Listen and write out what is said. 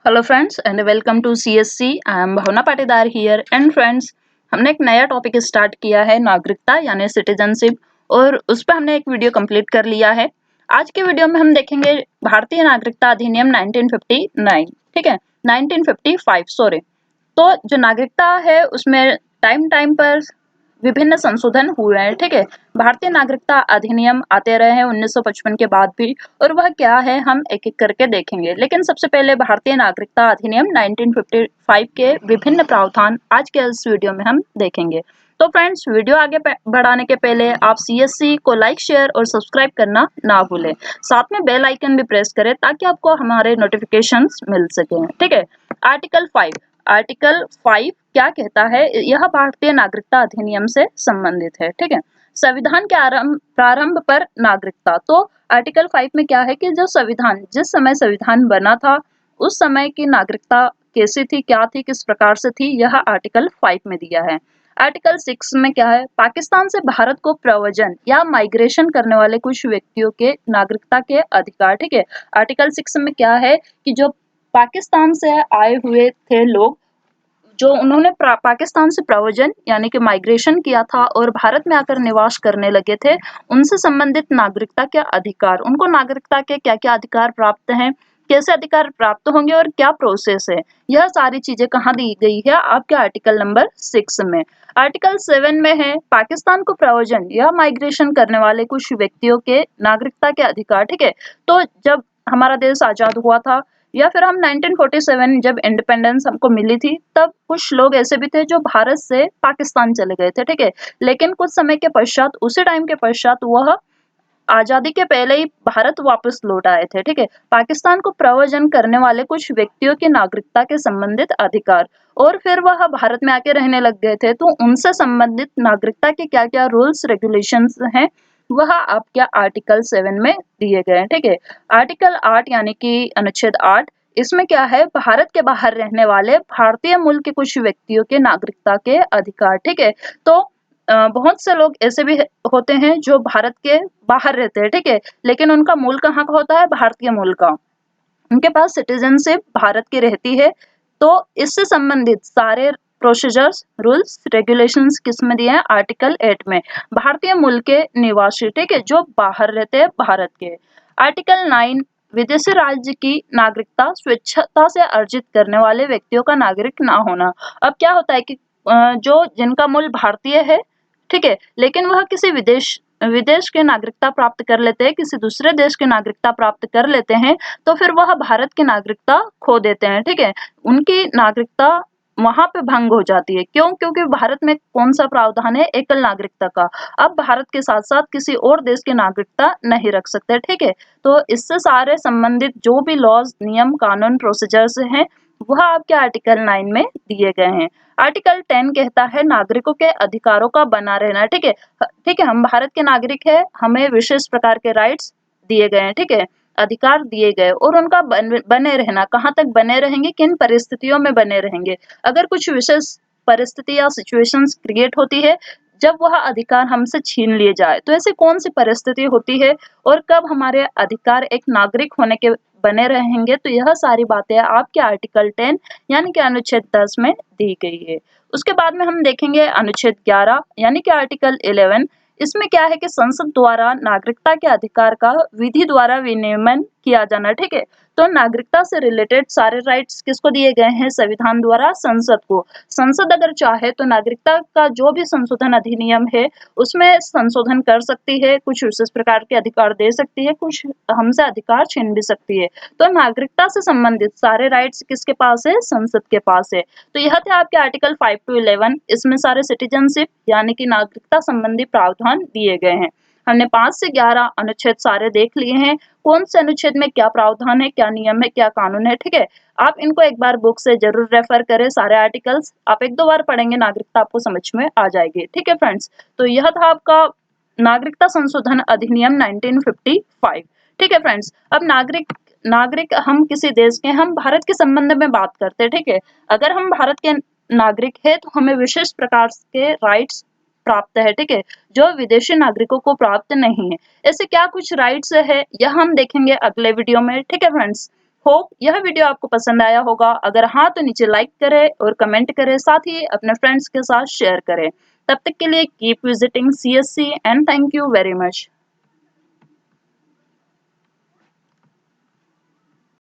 Hello friends and welcome to CSC. I am Bhavna Patidar here. And friends, हमने एक नया topic start किया है, नागरिकता यानी सिटीजनशिप, और उस पर हमने एक वीडियो कंप्लीट कर लिया है। आज के वीडियो में हम देखेंगे भारतीय नागरिकता अधिनियम 1959। ठीक है, 1955 सॉरी। तो जो नागरिकता है उसमें टाइम टाइम पर विभिन्न संशोधन हुए हैं। ठीक है, भारतीय नागरिकता अधिनियम आते रहे हैं 1955 के बाद भी, और वह क्या है हम एक एक करके देखेंगे। लेकिन सबसे पहले भारतीय नागरिकता अधिनियम 1955 के विभिन्न प्रावधान आज के इस वीडियो में हम देखेंगे। तो फ्रेंड्स, वीडियो आगे बढ़ाने के पहले आप सीएससी को लाइक, शेयर और सब्सक्राइब करना ना भूलें। साथ में बेल आइकन भी प्रेस करें ताकि आपको हमारे नोटिफिकेशंस मिल सकें। ठीक है, आर्टिकल 5 क्या कहता है? यह भारतीय नागरिकता अधिनियम से संबंधित है। ठीक है, संविधान के प्रारंभ पर नागरिकता। तो आर्टिकल 5 में क्या है कि जो संविधान, जिस समय संविधान बना था उस समय की नागरिकता कैसी थी, क्या थी, किस प्रकार से थी, यह आर्टिकल 5 में दिया है। आर्टिकल 6 में क्या है? पाकिस्तान से भारत को प्रव्रजन या माइग्रेशन करने वाले कुछ व्यक्तियों के नागरिकता के अधिकार। ठीक है, आर्टिकल 6 में क्या है कि जो पाकिस्तान से आए हुए थे लोग, जो उन्होंने पाकिस्तान से प्रव्रजन यानी कि माइग्रेशन किया था और भारत में आकर निवास करने लगे थे, उनसे संबंधित नागरिकता के अधिकार, उनको नागरिकता के क्या क्या अधिकार प्राप्त हैं, कैसे अधिकार प्राप्त होंगे और क्या प्रोसेस है, यह सारी चीजें कहाँ दी गई है? आपके आर्टिकल नंबर 6 में। आर्टिकल 7 में है पाकिस्तान को प्रव्रजन या माइग्रेशन करने वाले कुछ व्यक्तियों के नागरिकता के अधिकार। ठीक है, तो जब हमारा देश आजाद हुआ था या फिर हम 1947 जब इंडिपेंडेंस हमको मिली थी, तब कुछ लोग ऐसे भी थे जो भारत से पाकिस्तान चले गए थे। ठीक है, लेकिन कुछ समय के पश्चात, उसी टाइम के पश्चात वह आजादी के पहले ही भारत वापस लौट आए थे। ठीक है, पाकिस्तान को प्रव्रजन करने वाले कुछ व्यक्तियों की नागरिकता के संबंधित अधिकार, और फिर वह भारत में आके रहने लग गए थे, तो उनसे संबंधित नागरिकता के क्या क्या रूल्स रेगुलेशंस हैं वह आपके आर्टिकल 7 में दिए गए हैं। ठीक है, आर्टिकल 8 यानी कि अनुच्छेद 8, इसमें क्या है? भारत के बाहर रहने वाले भारतीय मूल के कुछ व्यक्तियों के नागरिकता के अधिकार। ठीक है, तो बहुत से लोग ऐसे भी होते हैं जो भारत के बाहर रहते हैं। ठीक है, लेकिन उनका मूल कहाँ का होता है? भारतीय मूल का, उनके पास सिटीजनशिप भारत की रहती है। तो इससे संबंधित सारे प्रोसीजर्स, रूल्स, रेगुलेशंस किस में दिए हैं? आर्टिकल 8 में। भारतीय मूल के निवासी, ठीक है, जो बाहर रहते हैं भारत के। आर्टिकल 9, विदेशी राज्य की नागरिकता स्वेच्छा से अर्जित करने वाले व्यक्तियों का नागरिक ना होना। अब क्या होता है कि जो जिनका मूल भारतीय है, ठीक है, लेकिन वह किसी विदेश विदेश के नागरिकता प्राप्त कर लेते हैं, किसी दूसरे देश की नागरिकता प्राप्त कर लेते हैं, तो फिर वह भारत की नागरिकता खो देते हैं। ठीक है, उनकी नागरिकता वहां पे भंग हो जाती है। क्यों? क्योंकि भारत में कौन सा प्रावधान है? एकल नागरिकता का। अब भारत के साथ साथ किसी और देश की नागरिकता नहीं रख सकते। ठीक है, तो इससे सारे संबंधित जो भी लॉज, नियम, कानून, प्रोसीजर्स हैं वह आपके आर्टिकल 9 में दिए गए हैं। आर्टिकल 10 कहता है नागरिकों के अधिकारों का बना रहना। ठीक है, ठीक है, हम भारत के नागरिक है, हमें विशेष प्रकार के राइट्स दिए गए हैं। ठीक है, अधिकार दिए गए, और उनका बने रहना, कहाँ तक बने रहेंगे, किन परिस्थितियों में बने रहेंगे। अगर कुछ विशेष परिस्थिति या सिचुएशंस क्रिएट होती है जब वह अधिकार हमसे छीन लिए जाए, तो ऐसी कौन सी परिस्थिति होती है और कब हमारे अधिकार एक नागरिक होने के बने रहेंगे, तो यह सारी बातें आपके आर्टिकल 10 यानी कि अनुच्छेद 10 में दी गई है। उसके बाद में हम देखेंगे अनुच्छेद 11 यानी कि आर्टिकल 11। इसमें क्या है कि संसद द्वारा नागरिकता के अधिकार का विधि द्वारा विनियमन किया जाना। ठीक है, तो नागरिकता से रिलेटेड सारे राइट्स किसको दिए गए हैं? संविधान द्वारा संसद को। संसद अगर चाहे तो नागरिकता का जो भी संशोधन अधिनियम है उसमें संशोधन कर सकती है, कुछ विशेष प्रकार के अधिकार दे सकती है, कुछ हमसे अधिकार छीन भी सकती है। तो नागरिकता से संबंधित सारे राइट्स किसके पास है? संसद के पास है। तो यह थे आपके आर्टिकल 5 to 11। इसमें सारे सिटीजनशिप यानी कि नागरिकता संबंधी प्रावधान दिए गए हैं। हमने 5 से 11 अनुच्छेद सारे देख लिए हैं, कौन से अनुच्छेद में क्या प्रावधान है, क्या नियम है, क्या कानून है। ठीक है, आप इनको एक बार बुक से जरूर रेफर करें। सारे आर्टिकल्स आप एक दो बार पढ़ेंगे, नागरिकता आपको समझ में आ जाएगी। ठीक है फ्रेंड्स, तो यह था आपका नागरिकता संशोधन अधिनियम 1955। ठीक है फ्रेंड्स, अब नागरिक नागरिक हम किसी देश के, हम भारत के संबंध में बात करते हैं। ठीक है, अगर हम भारत के नागरिक है तो हमें विशेष प्रकार के राइट्स प्राप्त है। ठीक है, जो विदेशी नागरिकों को प्राप्त नहीं है। ऐसे क्या कुछ राइट्स है यह हम देखेंगे अगले वीडियो में। ठीक है फ्रेंड्स, होप यह वीडियो आपको पसंद आया होगा। अगर हाँ तो नीचे लाइक करें और कमेंट करें, साथ ही अपने फ्रेंड्स के साथ शेयर करें। तब तक के लिए keep visiting CSC and thank you very much.